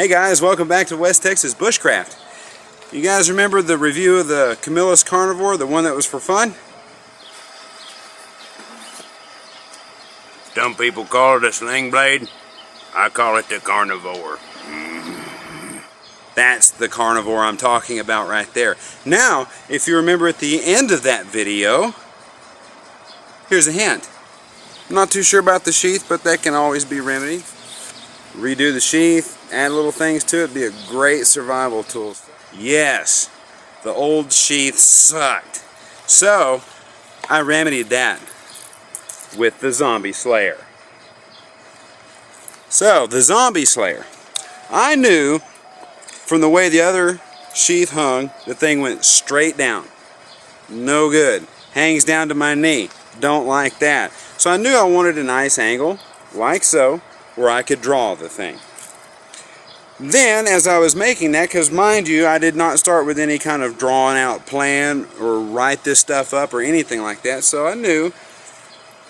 Hey guys, welcome back to West Texas Bushcraft. You guys remember the review of the Carnivore, the one that was for fun? Some people call it a sling blade. I call it the Carnivore. That's the Carnivore I'm talking about right there. Now, if you remember at the end of that video, here's a hint. I'm not too sure about the sheath, but that can always be remedied. Redo the sheath, add little things to it, be a great survival tool. Yes, the old sheath sucked. So, I remedied that with the Zombie Slayer. So, the Zombie Slayer. I knew from the way the other sheath hung, the thing went straight down. No good. Hangs down to my knee. Don't like that. So I knew I wanted a nice angle, like so, where I could draw the thing. Then, as I was making that, because mind you, I did not start with any kind of drawn out plan or write this stuff up or anything like that, so I knew,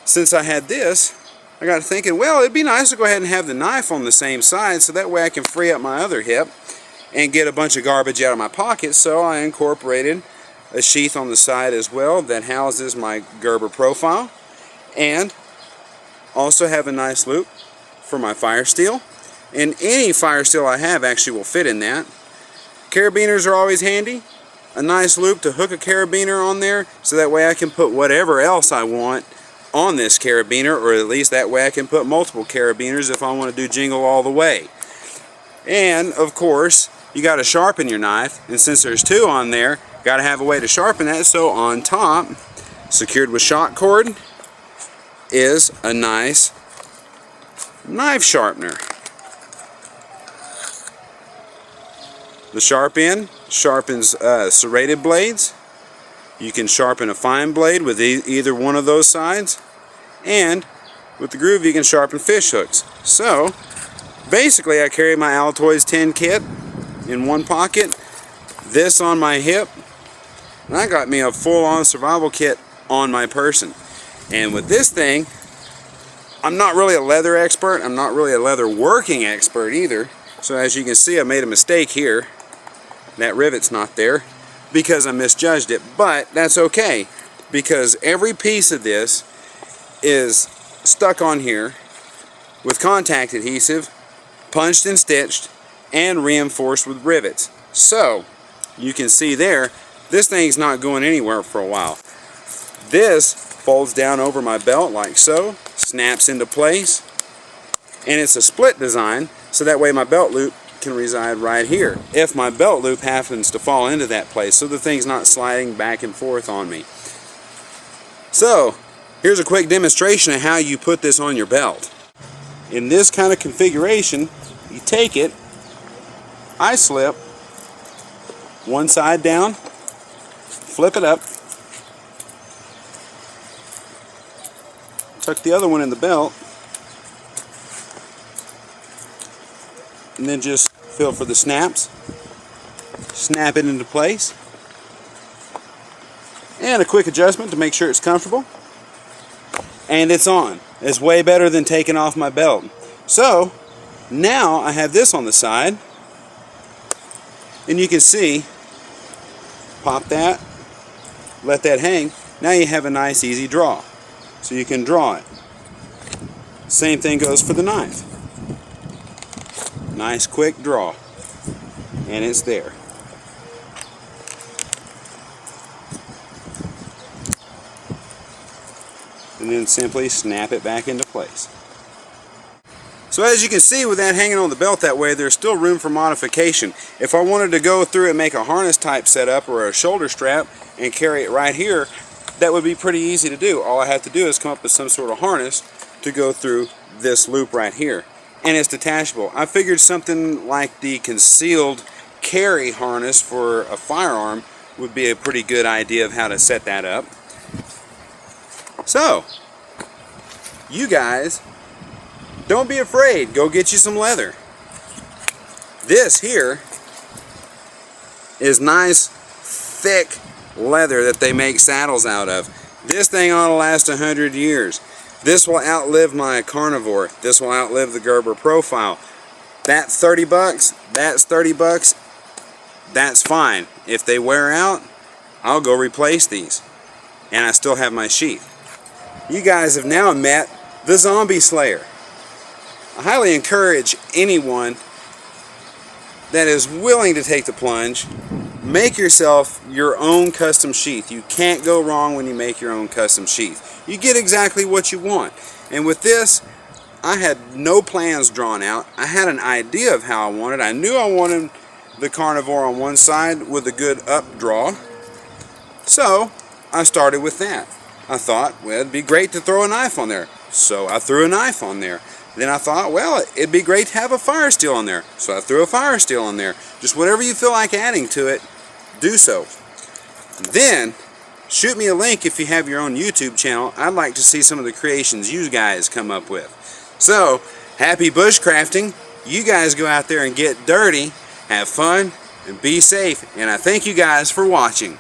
since I had this, I got to thinking, well, it'd be nice to go ahead and have the knife on the same side, so that way I can free up my other hip and get a bunch of garbage out of my pocket. So I incorporated a sheath on the side as well that houses my Gerber profile, and also have a nice loop for my fire steel, and any fire steel I have actually will fit in that. Carabiners are always handy. A nice loop to hook a carabiner on there, so that way I can put whatever else I want on this carabiner, or at least that way I can put multiple carabiners if I want to do jingle all the way. And of course, you got to sharpen your knife, and since there's two on there, got to have a way to sharpen that. So on top, secured with shock cord, is a nice knife sharpener. The sharp end sharpens serrated blades. You can sharpen a fine blade with either one of those sides, and with the groove you can sharpen fish hooks. So basically I carry my Altoids 10 kit in one pocket, this on my hip, and I got me a full-on survival kit on my person. And with this thing, I'm not really a leather expert, I'm not really a leather working expert either. So as you can see, I made a mistake here. That rivet's not there because I misjudged it, but that's okay, because every piece of this is stuck on here with contact adhesive, punched and stitched, and reinforced with rivets. So you can see there, this thing's not going anywhere for a while. This folds down over my belt like so, snaps into place, and it's a split design, so that way my belt loop can reside right here if my belt loop happens to fall into that place, so the thing's not sliding back and forth on me. So here's a quick demonstration of how you put this on your belt. In this kind of configuration, you take it, I slip one side down, flip it up, tuck the other one in the belt, and then just feel for the snaps, snap it into place, and a quick adjustment to make sure it's comfortable, and it's on. It's way better than taking off my belt. So now I have this on the side, and you can see, pop that, let that hang. Now you have a nice easy draw, so you can draw it. Same thing goes for the knife. Nice quick draw, and it's there. And then simply snap it back into place. So as you can see, with that hanging on the belt that way, there's still room for modification. If I wanted to go through and make a harness type setup or a shoulder strap and carry it right here, that would be pretty easy to do. All I have to do is come up with some sort of harness to go through this loop right here. And it's detachable. I figured something like the concealed carry harness for a firearm would be a pretty good idea of how to set that up. So, you guys, don't be afraid. Go get you some leather. This here is nice, thick leather that they make saddles out of. This thing ought to last 100 years. This will outlive my Carnivore. This will outlive the Gerber profile. That 30 bucks, that's 30 bucks, that's fine. If they wear out, I'll go replace these. And I still have my sheath. You guys have now met the Zombie Slayer. I highly encourage anyone that is willing to take the plunge, make yourself your own custom sheath. You can't go wrong when you make your own custom sheath. You get exactly what you want. And with this, I had no plans drawn out. I had an idea of how I wanted. I knew I wanted the Carnivore on one side with a good up draw. So I started with that. I thought, well, it'd be great to throw a knife on there. So I threw a knife on there. Then I thought, well, it'd be great to have a fire steel on there. So I threw a fire steel on there. Just whatever you feel like adding to it, do so. Then, shoot me a link if you have your own YouTube channel. I'd like to see some of the creations you guys come up with. So, happy bushcrafting. You guys go out there and get dirty, have fun, and be safe. And I thank you guys for watching.